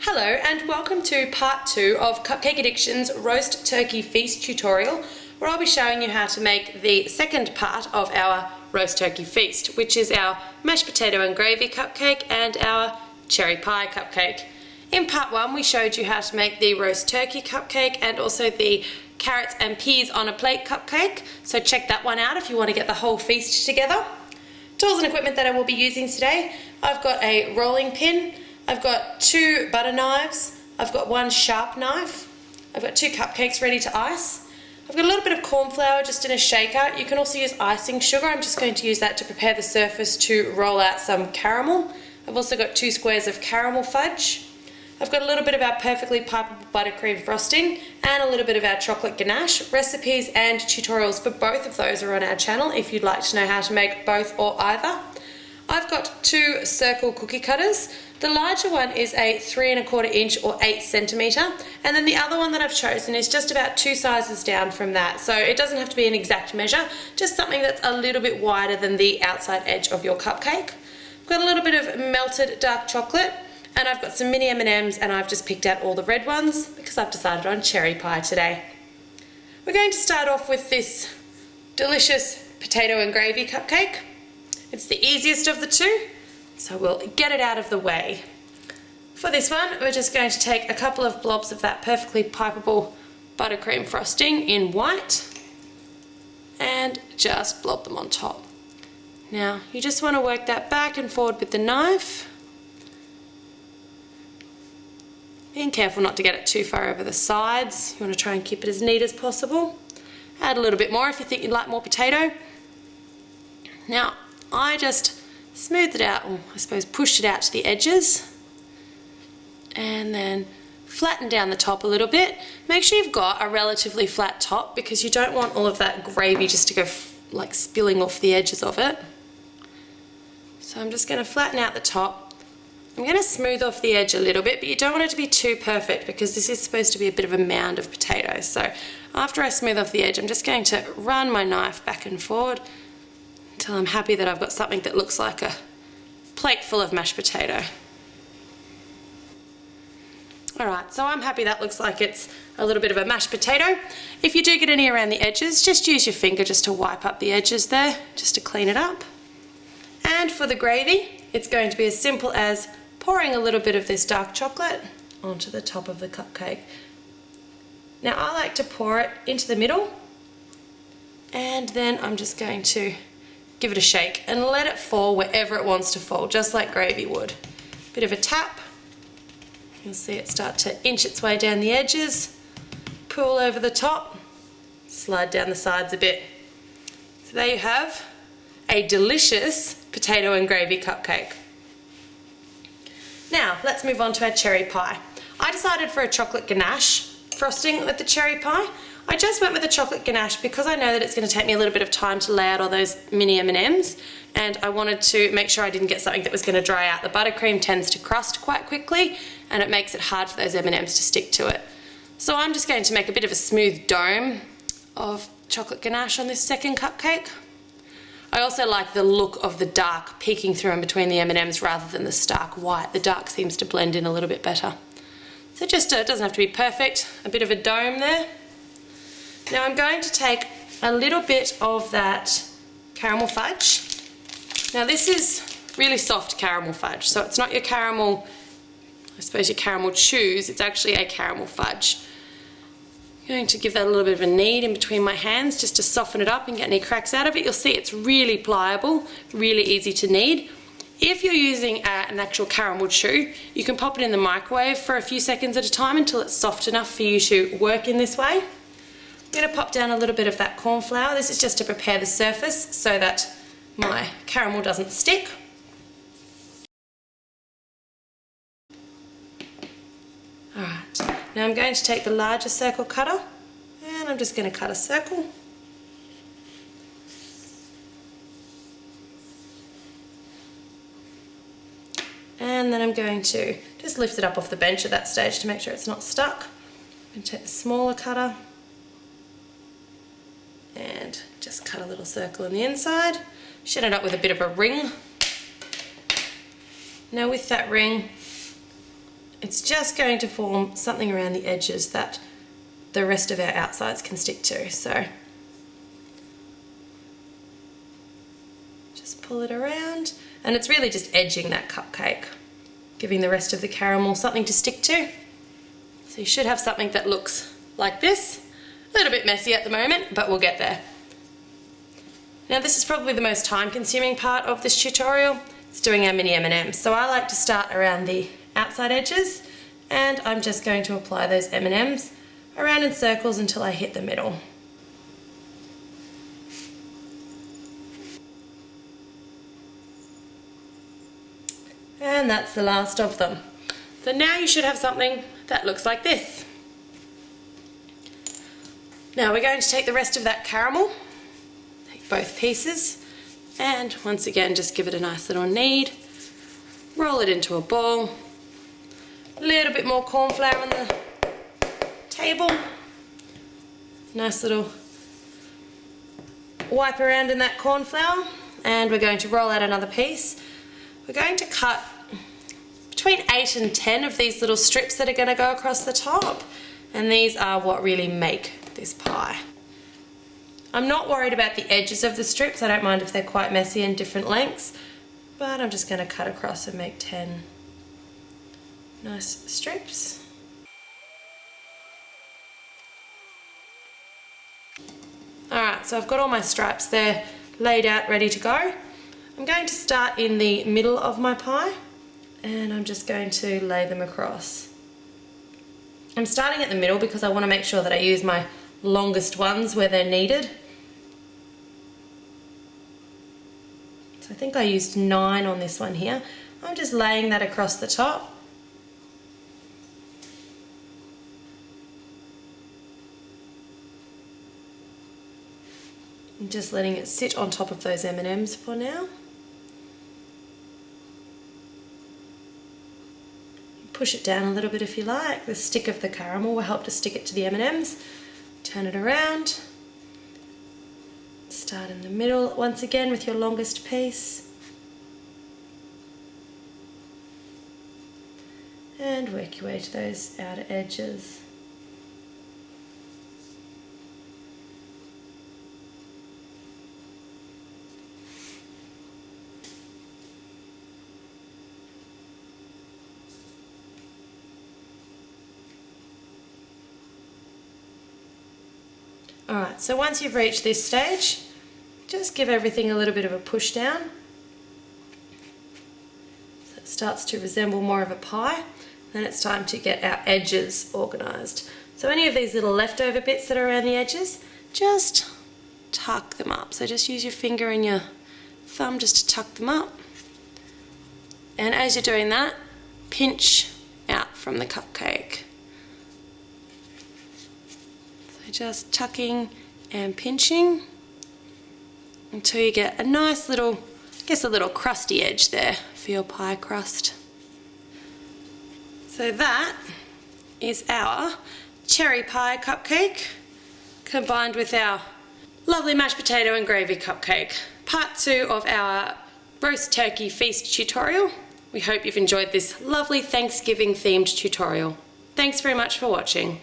Hello and welcome to part 2 of Cupcake Addiction's roast turkey feast tutorial, where I'll be showing you how to make the second part of our roast turkey feast, which is our mashed potato and gravy cupcake and our cherry pie cupcake. In part 1 we showed you how to make the roast turkey cupcake and also the carrots and peas on a plate cupcake, so check that one out if you want to get the whole feast together. Tools and equipment that I will be using today: I've got a rolling pin, I've got 2 butter knives, I've got 1 sharp knife, I've got 2 cupcakes ready to ice, I've got a little bit of cornflour just in a shaker. You can also use icing sugar. I'm just going to use that to prepare the surface to roll out some caramel. I've also got 2 squares of caramel fudge. I've got a little bit of our perfectly pipeable buttercream frosting and a little bit of our chocolate ganache. Recipes and tutorials for both of those are on our channel if you'd like to know how to make both or either. I've got 2 circle cookie cutters. The larger one is a 3 1/4 inch or 8 centimetre, and then the other one that I've chosen is just about 2 sizes down from that, so it doesn't have to be an exact measure, just something that's a little bit wider than the outside edge of your cupcake. I've got a little bit of melted dark chocolate, and I've got some mini M&Ms, and I've just picked out all the red ones because I've decided on cherry pie today. We're going to start off with this delicious potato and gravy cupcake. It's the easiest of the two, so we'll get it out of the way. For this one, we're just going to take a couple of blobs of that perfectly pipeable buttercream frosting in white and just blob them on top. Now, you just want to work that back and forward with the knife. Being careful not to get it too far over the sides. You want to try and keep it as neat as possible. Add a little bit more if you think you'd like more potato. Now, I just smoothed it out, or I suppose pushed it out to the edges, and then flatten down the top a little bit. Make sure you've got a relatively flat top because you don't want all of that gravy just to go like spilling off the edges of it. So I'm just going to flatten out the top. I'm going to smooth off the edge a little bit, but you don't want it to be too perfect because this is supposed to be a bit of a mound of potatoes. So after I smooth off the edge, I'm just going to run my knife back and forward until I'm happy that I've got something that looks like a plate full of mashed potato. Alright, so I'm happy that looks like it's a little bit of a mashed potato. If you do get any around the edges, just use your finger just to wipe up the edges there, just to clean it up. And for the gravy, it's going to be as simple as pouring a little bit of this dark chocolate onto the top of the cupcake. Now I like to pour it into the middle, and then I'm just going to give it a shake and let it fall wherever it wants to fall, just like gravy would. Bit of a tap. You'll see it start to inch its way down the edges, pool over the top, slide down the sides a bit. So there you have a delicious potato and gravy cupcake. Now let's move on to our cherry pie. I decided for a chocolate ganache frosting with the cherry pie. I just went with the chocolate ganache because I know that it's going to take me a little bit of time to lay out all those mini M&Ms, and I wanted to make sure I didn't get something that was going to dry out. The buttercream tends to crust quite quickly and it makes it hard for those M&Ms to stick to it. So I'm just going to make a bit of a smooth dome of chocolate ganache on this second cupcake. I also like the look of the dark peeking through in between the M&Ms rather than the stark white. The dark seems to blend in a little bit better. So just it doesn't have to be perfect, a bit of a dome there. Now I'm going to take a little bit of that caramel fudge. Now this is really soft caramel fudge, so it's not your caramel, I suppose your caramel chews, it's actually a caramel fudge. I'm going to give that a little bit of a knead in between my hands just to soften it up and get any cracks out of it. You'll see it's really pliable, really easy to knead. If you're using an actual caramel chew, you can pop it in the microwave for a few seconds at a time until it's soft enough for you to work in this way. I'm going to pop down a little bit of that cornflour. This is just to prepare the surface so that my caramel doesn't stick. Alright, now I'm going to take the larger circle cutter and I'm just going to cut a circle. And then I'm going to just lift it up off the bench at that stage to make sure it's not stuck. I'm going to take the smaller cutter and just cut a little circle on the inside. Should end up with a bit of a ring. Now with that ring, it's just going to form something around the edges that the rest of our outsides can stick to. So just pull it around, and it's really just edging that cupcake, giving the rest of the caramel something to stick to. So you should have something that looks like this. A little bit messy at the moment, but we'll get there. Now this is probably the most time-consuming part of this tutorial. It's doing our mini M&Ms. So I like to start around the outside edges, and I'm just going to apply those M&Ms around in circles until I hit the middle. And that's the last of them. So now you should have something that looks like this. Now we're going to take the rest of that caramel, take both pieces, and once again just give it a nice little knead, roll it into a ball, a little bit more cornflour on the table, nice little wipe around in that cornflour, and we're going to roll out another piece. We're going to cut between 8 and 10 of these little strips that are going to go across the top, and these are what really make this pie. I'm not worried about the edges of the strips. I don't mind if they're quite messy and different lengths, but I'm just going to cut across and make 10 nice strips. Alright, so I've got all my stripes there laid out, ready to go. I'm going to start in the middle of my pie, and I'm just going to lay them across. I'm starting at the middle because I want to make sure that I use my longest ones where they're needed. So I think I used 9 on this one here. I'm just laying that across the top. I'm just letting it sit on top of those M&Ms for now. Push it down a little bit if you like. The stick of the caramel will help to stick it to the M&Ms. Turn it around. Start in the middle once again with your longest piece. And work your way to those outer edges. Alright, so once you've reached this stage, just give everything a little bit of a push down. So it starts to resemble more of a pie. Then it's time to get our edges organised. So any of these little leftover bits that are around the edges, just tuck them up. So just use your finger and your thumb just to tuck them up. And as you're doing that, pinch out from the cupcake. Just tucking and pinching until you get a nice little, I guess a little crusty edge there for your pie crust. So that is our cherry pie cupcake combined with our lovely mashed potato and gravy cupcake. Part 2 of our roast turkey feast tutorial. We hope you've enjoyed this lovely Thanksgiving themed tutorial. Thanks very much for watching.